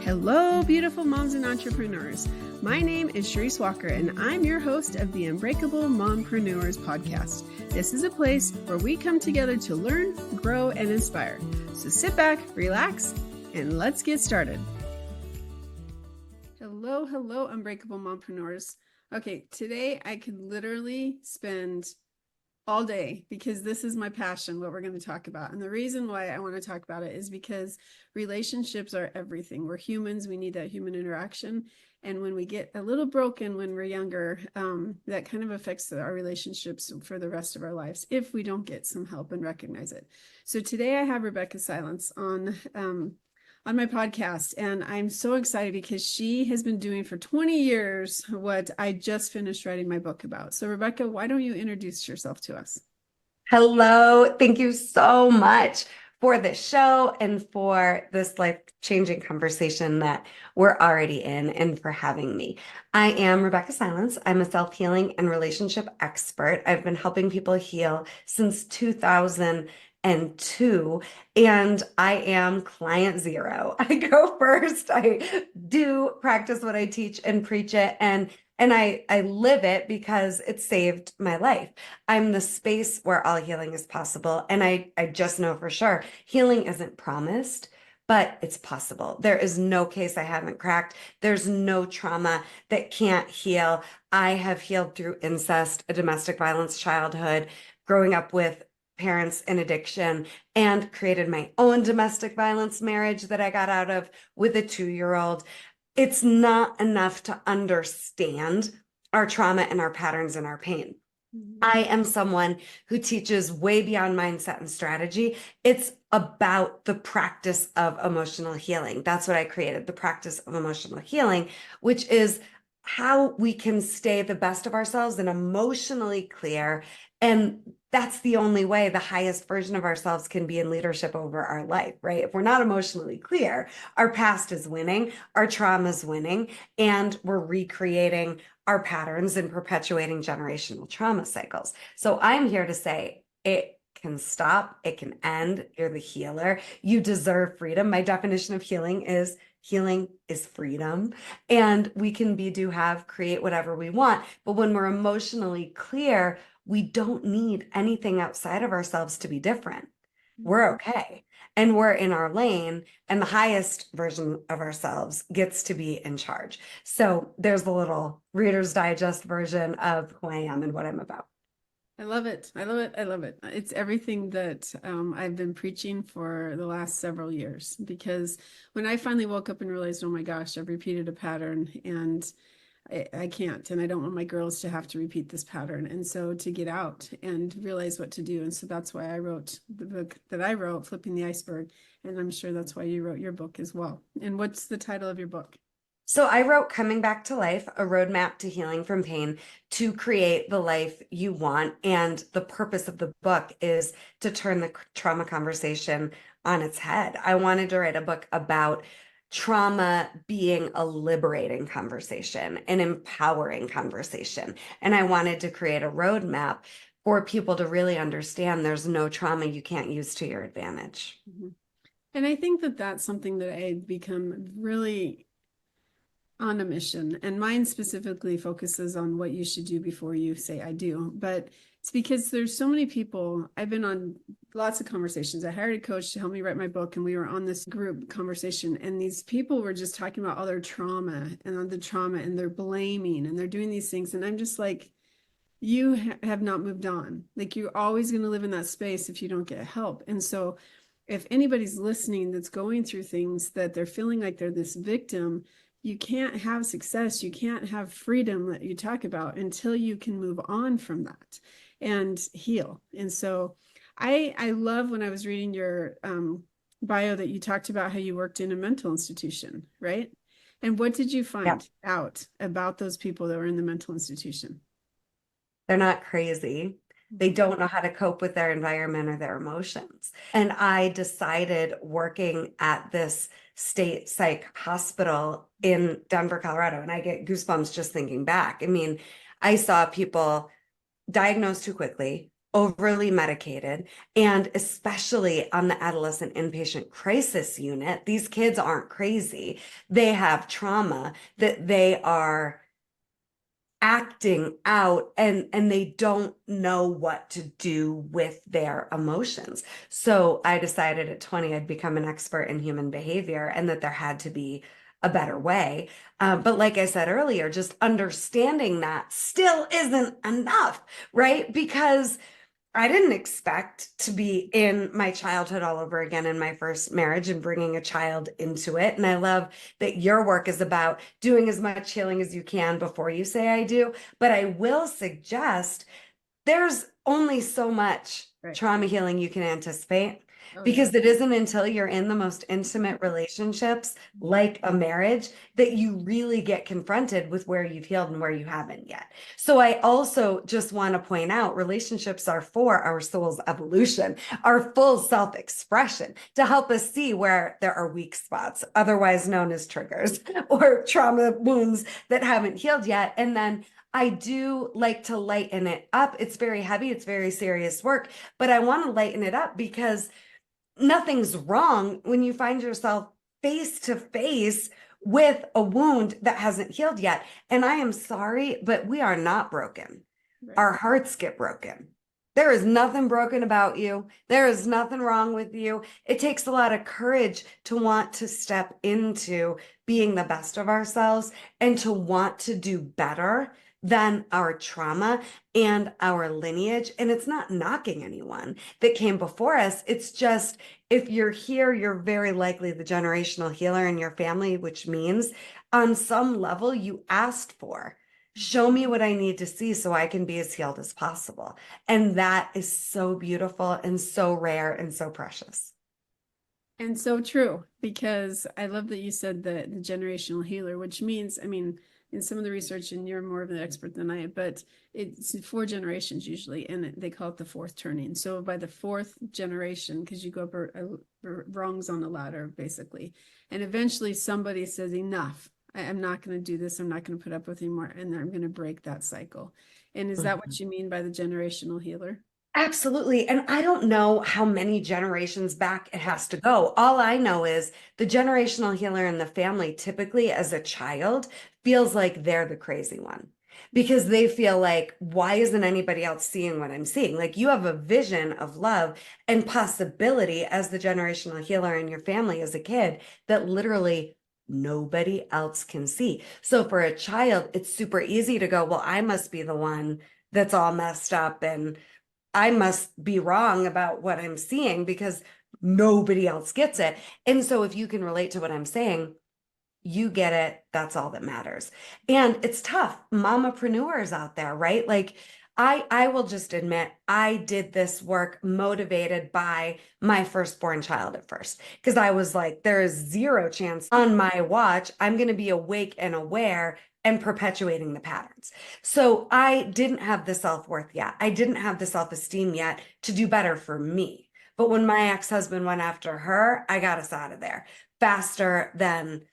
Hello, beautiful moms and entrepreneurs. My name is Sharice Walker, and I'm your host of the Unbreakable Mompreneurs podcast. This is a place where we come together to learn, grow, and inspire. So sit back, relax, and let's get started. Hello, Unbreakable Mompreneurs. Okay, today I could literally spend all day because this is my passion, what we're going to talk about. And the reason why I want to talk about it is because relationships are everything. We're humans. We need that human interaction. And when we get a little broken when we're younger, that kind of affects our relationships for the rest of our lives if we don't get some help and recognize it. So today I have Rebeccah Silence on my podcast, and I'm so excited because she has been doing for 20 years what I just finished writing my book about. So Rebeccah, why don't you introduce yourself to us? Hello. Thank you so much for this show and for this life-changing conversation that we're already in and for having me. I am Rebeccah Silence. I'm a self-healing and relationship expert. I've been helping people heal since 2002, and I am client zero. I go first. I do practice what I teach and preach it, and I live it because it saved my life. I'm the space where all healing is possible. And I just know for sure healing isn't promised, but it's possible. There is no case I haven't cracked. There's no trauma that can't heal. I have healed through incest, a domestic violence childhood, growing up with parents in addiction, and created my own domestic violence marriage that I got out of with a 2-year-old. It's not enough to understand our trauma and our patterns and our pain. I am someone who teaches way beyond mindset and strategy. It's about the practice of emotional healing. That's what I created, the practice of emotional healing, which is how we can stay the best of ourselves and emotionally clear. And that's the only way the highest version of ourselves can be in leadership over our life, right? If we're not emotionally clear, our past is winning, our trauma is winning, and we're recreating our patterns and perpetuating generational trauma cycles. So I'm here to say it can stop, it can end. You're the healer. You deserve freedom. My definition of healing is freedom. And we can be, do, have, create whatever we want. But when we're emotionally clear, we don't need anything outside of ourselves to be different. We're okay. And we're in our lane, and the highest version of ourselves gets to be in charge. So there's the little Reader's Digest version of who I am and what I'm about. I love it. I love it. I love it. It's everything that I've been preaching for the last several years, because when I finally woke up and realized, oh my gosh, I've repeated a pattern and I can't, and I don't want my girls to have to repeat this pattern. And so to get out and realize what to do. And so that's why I wrote the book that I wrote, Flipping the Iceberg. And I'm sure that's why you wrote your book as well. And what's the title of your book? So I wrote Coming Back to Life, a roadmap to healing from pain to create the life you want. And the purpose of the book is to turn the trauma conversation on its head. I wanted to write a book about trauma being a liberating conversation, an empowering conversation. And I wanted to create a roadmap for people to really understand there's no trauma you can't use to your advantage. Mm-hmm. And I think that that's something that I've become really on a mission, and mine specifically focuses on what you should do before you say I do. But it's because there's so many people. I've been on lots of conversations. I hired a coach to help me write my book, and we were on this group conversation, and these people were just talking about all their trauma and they're blaming and they're doing these things, and I'm just like, you have not moved on. Like, you're always going to live in that space if you don't get help. And so if anybody's listening that's going through things that they're feeling like they're this victim, you can't have success, you can't have freedom that you talk about until you can move on from that and heal. And so I love, when I was reading your bio, that you talked about how you worked in a mental institution, right? And what did you find out about those people that were in the mental institution? They're not crazy. They don't know how to cope with their environment or their emotions. And I decided, working at this state psych hospital in Denver, Colorado, and I get goosebumps just thinking back. I mean, I saw people diagnosed too quickly, overly medicated, and especially on the adolescent inpatient crisis unit, these kids aren't crazy. They have trauma that they are acting out, and they don't know what to do with their emotions. So I decided at 20 I'd become an expert in human behavior and that there had to be a better way. But like I said earlier, just understanding that still isn't enough, right? Because I didn't expect to be in my childhood all over again in my first marriage and bringing a child into it. And I love that your work is about doing as much healing as you can before you say I do. But I will suggest there's only so much Right. trauma healing you can anticipate, Oh, yeah. because it isn't until you're in the most intimate relationships, like a marriage, that you really get confronted with where you've healed and where you haven't yet. So I also just want to point out relationships are for our soul's evolution, our full self-expression, to help us see where there are weak spots, otherwise known as triggers or trauma wounds that haven't healed yet. And then I do like to lighten it up. It's very heavy, it's very serious work, but I want to lighten it up because nothing's wrong when you find yourself face to face with a wound that hasn't healed yet. And I am sorry, but we are not broken. Right. Our hearts get broken. There is nothing broken about you. There is nothing wrong with you. It takes a lot of courage to want to step into being the best of ourselves and to want to do better than our trauma and our lineage. And it's not knocking anyone that came before us. It's just, if you're here, you're very likely the generational healer in your family, which means on some level you asked for. Show me what I need to see so I can be as healed as possible. And that is so beautiful and so rare and so precious. And so true, because I love that you said the generational healer, which means, I mean, in some of the research, and you're more of an expert than I, but it's 4 generations usually, and they call it the fourth turning. So by the fourth generation, because you go up rungs on the ladder, basically, and eventually somebody says, enough. I'm not going to do this. I'm not going to put up with anymore, and I'm going to break that cycle. And is that what you mean by the generational healer? Absolutely. And I don't know how many generations back it has to go. All I know is the generational healer in the family, typically as a child, feels like they're the crazy one because they feel like, why isn't anybody else seeing what I'm seeing? Like, you have a vision of love and possibility as the generational healer in your family as a kid that literally nobody else can see. So for a child, it's super easy to go, well, I must be the one that's all messed up, and I must be wrong about what I'm seeing because nobody else gets it. And so if you can relate to what I'm saying, you get it. That's all that matters. And it's tough. Mamapreneurs out there, right? Like, I will just admit I did this work motivated by my firstborn child at first, because I was like, there is zero chance on my watch I'm going to be awake and aware and perpetuating the patterns. So I didn't have the self-worth yet. I didn't have the self-esteem yet to do better for me. But when my ex-husband went after her, I got us out of there faster than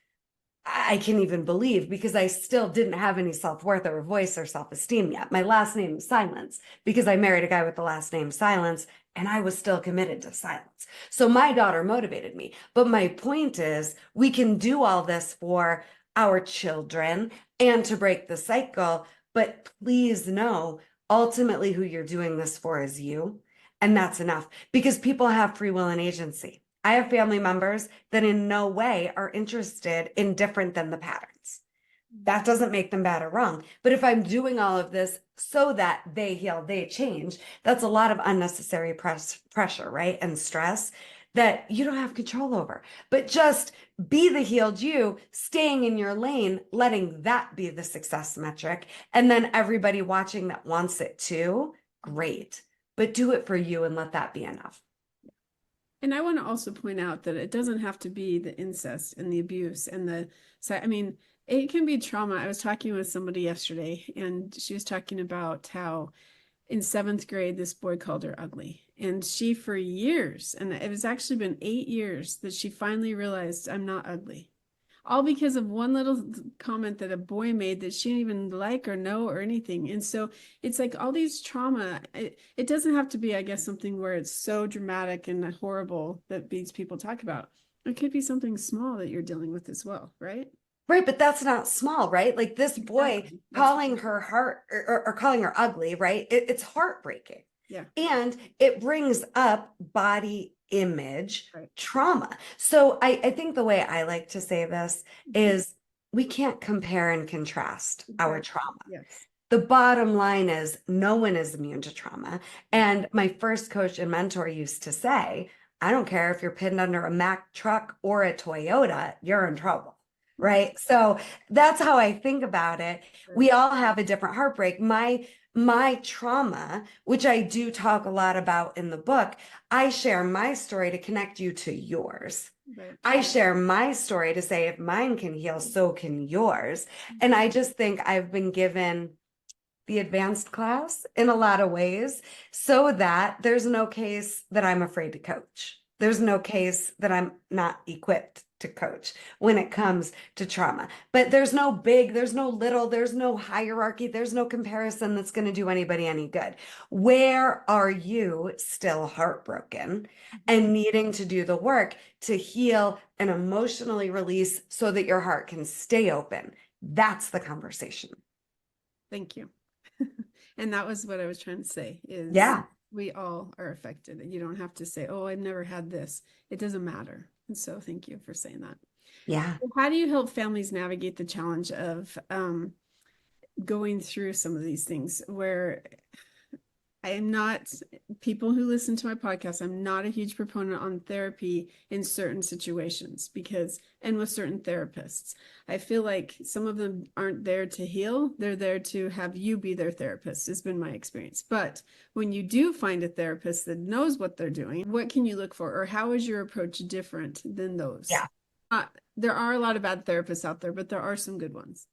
I can even believe, because I still didn't have any self-worth or voice or self-esteem yet. My last name is Silence because I married a guy with the last name Silence, and I was still committed to silence. So my daughter motivated me. But my point is, we can do all this for our children and to break the cycle, but please know ultimately who you're doing this for is you. And that's enough, because people have free will and agency. I have family members that in no way are interested in different than the patterns. That doesn't make them bad or wrong. But if I'm doing all of this so that they heal, they change, that's a lot of unnecessary pressure, right? And stress that you don't have control over. But just be the healed you, staying in your lane, letting that be the success metric. And then everybody watching that wants it too, great. But do it for you and let that be enough. And I want to also point out that it doesn't have to be the incest and the abuse and so I mean, it can be trauma. I was talking with somebody yesterday, and she was talking about how in 7th grade, this boy called her ugly. And she, for years, and it was actually been 8 years, that she finally realized, I'm not ugly. all because of one little comment that a boy made that she didn't even like or know or anything. And so it's like all these trauma, it doesn't have to be, I guess, something where it's so dramatic and horrible that these people talk about. It could be something small that you're dealing with as well, right? Right, but that's not small, right? Like this boy Exactly. calling her heart or calling her ugly, right? It's heartbreaking. Yeah. And it brings up body image Right. trauma. So I think the way I like to say this Mhm. is we can't compare and contrast our Exactly. trauma. Yes. The bottom line is no one is immune to trauma. Right. And my first coach and mentor used to say, I don't care if you're pinned under a Mack truck or a Toyota, you're in trouble. Mhm. Right. So that's how I think about it. Right. We all have a different heartbreak. My trauma, which I do talk a lot about in the book, I share my story to connect you to yours. Right. I share my story to say if mine can heal, so can yours. And Mhm. I just think I've been given the advanced class in a lot of ways so that there's no case that I'm afraid to coach. There's no case that I'm not equipped to coach when it comes to trauma. But there's no big, there's no little, there's no hierarchy, there's no comparison that's going to do anybody any good. Where are you still heartbroken Mhm. and needing to do the work to heal and emotionally release so that your heart can stay open? That's the conversation. Thank you. And that was what I was trying to say is Yeah. we all are affected. You don't have to say, oh, I've never had this. It doesn't matter. And so thank you for saying that. Yeah. So how do you help families navigate the challenge of going through some of these things where I am not, people who listen to my podcast, I'm not a huge proponent on therapy in certain situations because, and with certain therapists, I feel like some of them aren't there to heal. They're there to have you be their therapist, has been my experience. But when you do find a therapist that knows what they're doing, what can you look for? Or how is your approach different than those? Yeah. There are a lot of bad therapists out there, but there are some good ones.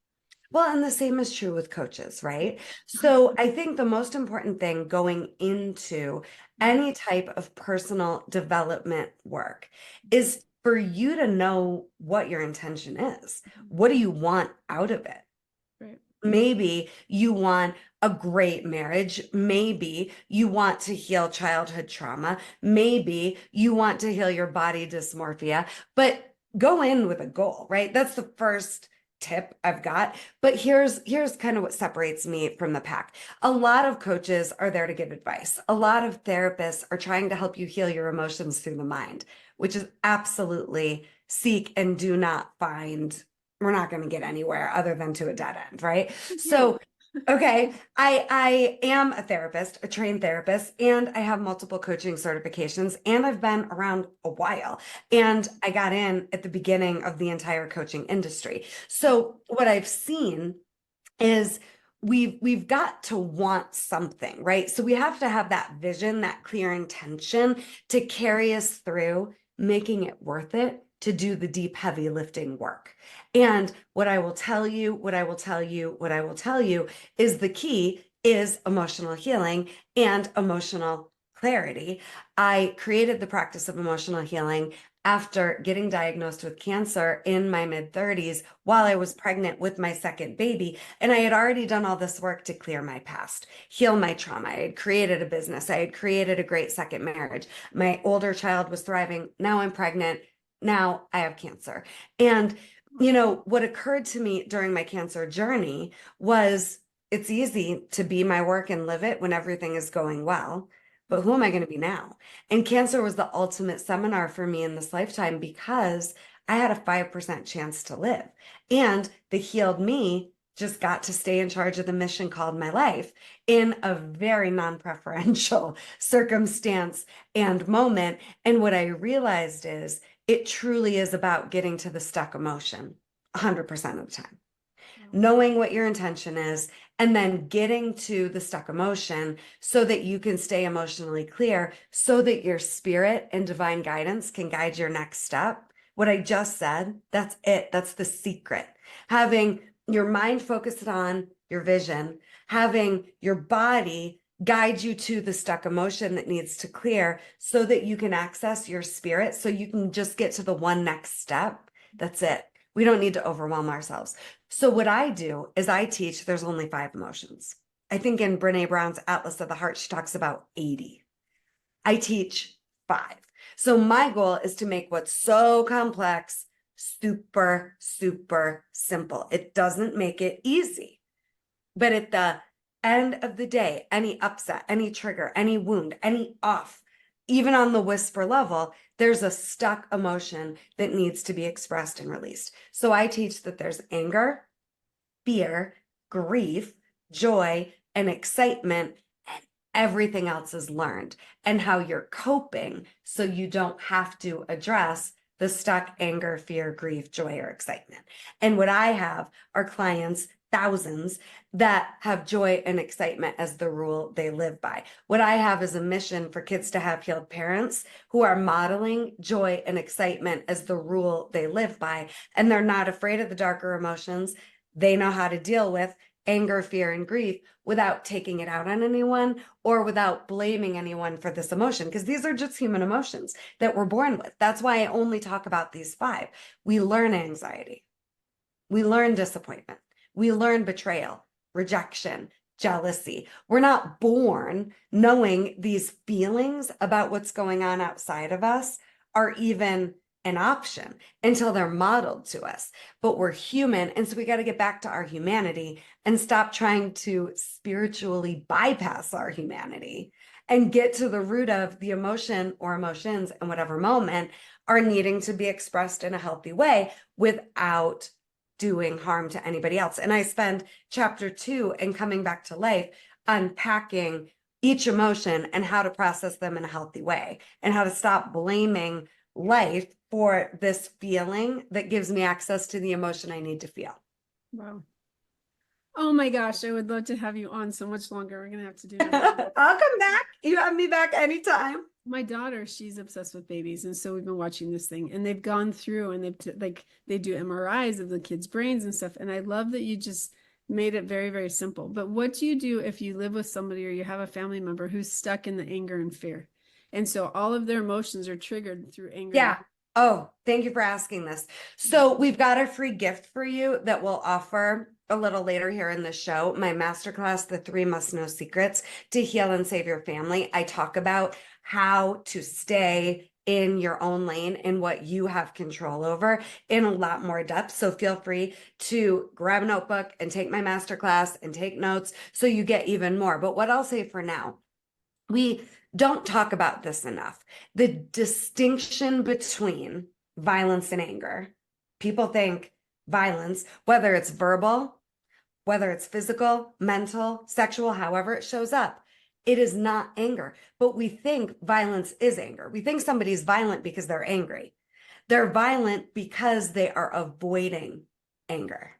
Well, and the same is true with coaches, Yeah. right? So I think the most important thing going into any type of personal development work is for you to know what your intention is. What do you want out of it? Right. Maybe you want a great marriage. Maybe you want to heal childhood trauma. Maybe you want to heal your body dysmorphia, but go in with a goal, right? That's the first tip I've got. But here's kind of what separates me from the pack. A lot of coaches are there to give advice. A lot of therapists are trying to help you heal your emotions through the mind, which is absolutely seek and do not find. We're not going to get anywhere other than to a dead end, right? You. So, okay, I am a therapist, a trained therapist, and I have multiple coaching certifications, and I've been around a while. And I got in at the beginning of the entire coaching industry. So, what I've seen is we've got to want something, right? So we have to have that vision, that clear intention to carry us through making it worth it to do the deep heavy lifting work. And what I will tell you, what I will tell you, what I will tell you is the key is emotional healing and emotional clarity. I created the practice of emotional healing after getting diagnosed with cancer in my mid 30s while I was pregnant with my second baby. And I had already done all this work to clear my past, heal my trauma. I had created a business. I had created a great second marriage. My older child was thriving. Now I'm pregnant. Now I have cancer. And, what occurred to me during my cancer journey was it's easy to be my work and live it when everything is going well. But who am I going to be now? And cancer was the ultimate seminar for me in this lifetime because I had a 5% chance to live. And the healed me just got to stay in charge of the mission called my life in a very non-preferential circumstance and moment. And what I realized is it truly is about getting to the stuck emotion 100% of the time, knowing what your intention is, and then getting to the stuck emotion so that you can stay emotionally clear, so that your spirit and divine guidance can guide your next step. What I just said, that's it. That's the secret. Having your mind focused on your vision, having your body guide you to the stuck emotion that needs to clear so that you can access your spirit, so you can just get to the one next step. That's it. We don't need to overwhelm ourselves. So what I do is I teach there's only 5 emotions. I think in Brene Brown's Atlas of the Heart, she talks about 80. I teach 5. So my goal is to make what's so complex super, super simple. It doesn't make it easy. But at the end of the day, any upset, any trigger, any wound, any off, even on the whisper level, there's a stuck emotion that needs to be expressed and released. So I teach that there's anger, fear, grief, joy, and excitement, and everything else is learned, and how you're coping so you don't have to address the stuck anger, fear, grief, joy, or excitement. And what I have are clients, thousands, that have joy and excitement as the rule they live by. What I have is a mission for kids to have healed parents who are modeling joy and excitement as the rule they live by, and they're not afraid of the darker emotions. They know how to deal with anger, fear, and grief without taking it out on anyone or without blaming anyone for this emotion, because these are just human emotions that we're born with. That's why I only talk about these 5. We learn anxiety. We learn disappointment. We learn betrayal, rejection, jealousy. We're not born knowing these feelings about what's going on outside of us are even an option until they're modeled to us. But we're human. And so we got to get back to our humanity and stop trying to spiritually bypass our humanity and get to the root of the emotion or emotions in whatever moment are needing to be expressed in a healthy way without doing harm to anybody else. And I spend chapter 2 and coming back to life unpacking each emotion and how to process them in a healthy way and how to stop blaming life for this feeling that gives me access to the emotion I need to feel. Wow. Oh my gosh, I would love to have you on so much longer. We're gonna have to do another. I'll come back. You have me back anytime. My daughter, she's obsessed with babies, and so we've been watching this thing, and they've gone through and like they do MRIs of the kids' brains and stuff. And I love that you just made it very, very simple. But what do you do if you live with somebody or you have a family member who's stuck in the anger and fear? And so all of their emotions are triggered through anger. Yeah. Oh, thank you for asking this. So we've got a free gift for you that we'll offer a little later here in the show, my masterclass, The 3 Must Know Secrets to Heal and Save Your Family. I talk about how to stay in your own lane and what you have control over in a lot more depth. So feel free to grab a notebook and take my masterclass and take notes so you get even more. But what I'll say for now, we don't talk about this enough. The distinction between violence and anger. People think violence, whether it's verbal, whether it's physical, mental, sexual, however it shows up, it is not anger. But we think violence is anger. We think somebody's violent because they're angry. They're violent because they are avoiding anger.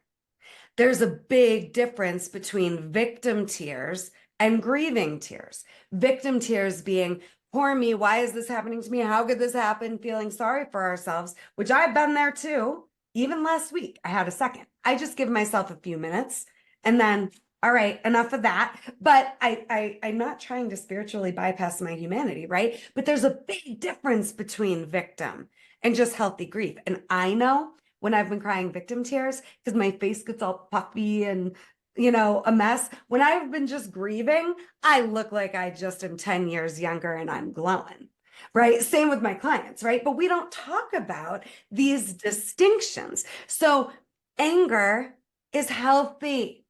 There's a big difference between victim tears and grieving tears. Victim tears being, poor me, why is this happening to me? How could this happen? Feeling sorry for ourselves, which I've been there too. Even last week, I had a second. I just give myself a few minutes and then, all right, enough of that. But I'm not trying to spiritually bypass my humanity, right? But there's a big difference between victim and just healthy grief. And I know when I've been crying victim tears because my face gets all puffy and a mess. When I've been just grieving, I look like I just am 10 years younger and I'm glowing, right? Same with my clients, right? But we don't talk about these distinctions. So anger is healthy.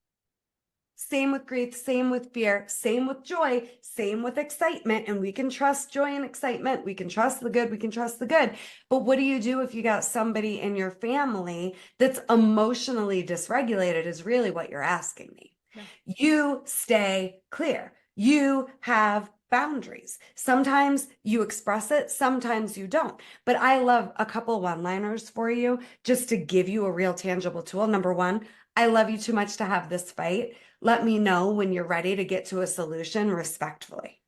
Same with grief, same with fear, same with joy, same with excitement. And we can trust joy and excitement. We can trust the good. We can trust the good. But what do you do if you got somebody in your family that's emotionally dysregulated is really what you're asking me. Yeah. You stay clear. You have boundaries. Sometimes you express it, sometimes you don't. But I love a couple one-liners for you just to give you a real tangible tool. Number 1, I love you too much to have this fight. Let me know when you're ready to get to a solution respectfully.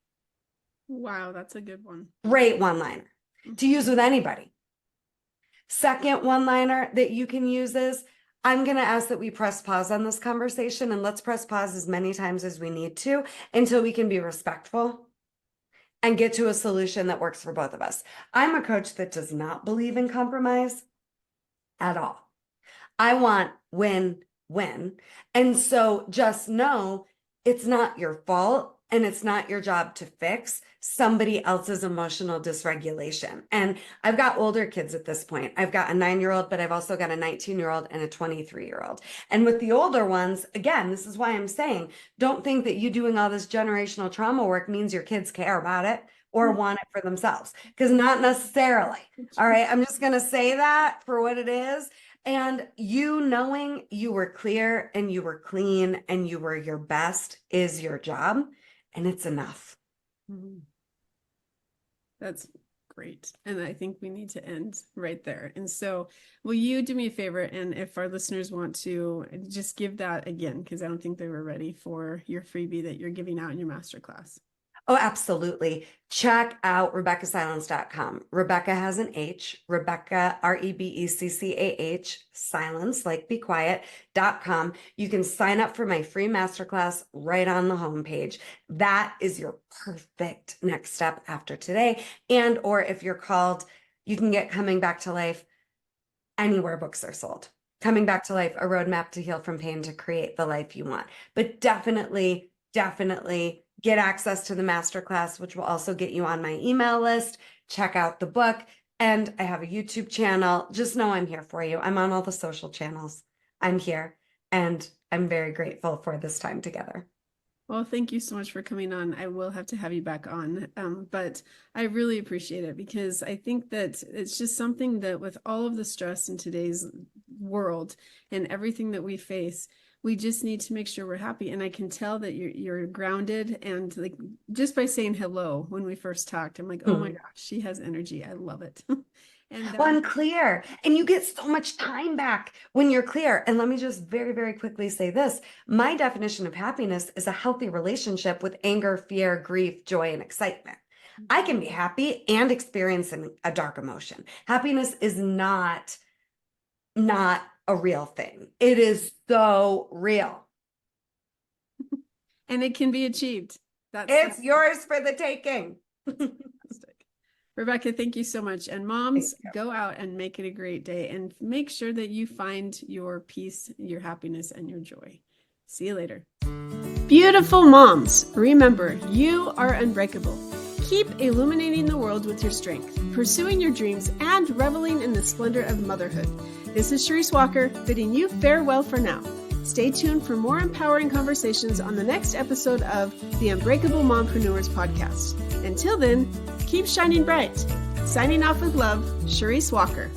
Wow, that's a good one. Great one-liner to use with anybody. Second one-liner that you can use is, I'm going to ask that we press pause on this conversation, and let's press pause as many times as we need to until we can be respectful and get to a solution that works for both of us. I'm a coach that does not believe in compromise at all. I want win-win. And so just know it's not your fault and it's not your job to fix somebody else's emotional dysregulation. And I've got older kids at this point. I've got a 9-year-old, but I've also got a 19-year-old and a 23-year-old. And with the older ones, again, this is why I'm saying, don't think that you doing all this generational trauma work means your kids care about it or want it for themselves, because not necessarily. All right. I'm just going to say that for what it is. And you knowing you were clear and you were clean and you were your best is your job, and it's enough. That's great. And I think we need to end right there. And so will you do me a favor? And if our listeners want to just give that again, because I don't think they were ready for your freebie that you're giving out in your masterclass. Oh, absolutely. Check out RebeccahSilence.com. Rebeccah has an H, Rebeccah, Rebeccah, silence, like be quiet.com. You can sign up for my free masterclass right on the homepage. That is your perfect next step after today. And, or if you're called, you can get Coming Back to Life anywhere books are sold. Coming Back to Life, a roadmap to heal from pain to create the life you want. But definitely get access to the masterclass, which will also get you on my email list. Check out the book. And I have a YouTube channel. Just know I'm here for you. I'm on all the social channels. I'm here. And I'm very grateful for this time together. Well, thank you so much for coming on. I will have to have you back on, but I really appreciate it, because I think that it's just something that with all of the stress in today's world and everything that we face, we just need to make sure we're happy. And I can tell that you're grounded, and like just by saying hello when we first talked, I'm like, oh my gosh, she has energy. I love it. And clear. And you get so much time back when you're clear. And let me just very, very quickly say this. My definition of happiness is a healthy relationship with anger, fear, grief, joy, and excitement. I can be happy and experiencing a dark emotion. Happiness is not a real thing. It is so real. And it can be achieved. It's yours for the taking. Rebeccah, thank you so much. And moms, go out and make it a great day, and make sure that you find your peace, your happiness, and your joy. See you later. Beautiful moms, remember, you are unbreakable. Keep illuminating the world with your strength, pursuing your dreams, and reveling in the splendor of motherhood. This is Charisse Walker, bidding you farewell for now. Stay tuned for more empowering conversations on the next episode of the Unbreakable Mompreneurs podcast. Until then, keep shining bright. Signing off with love, Charisse Walker.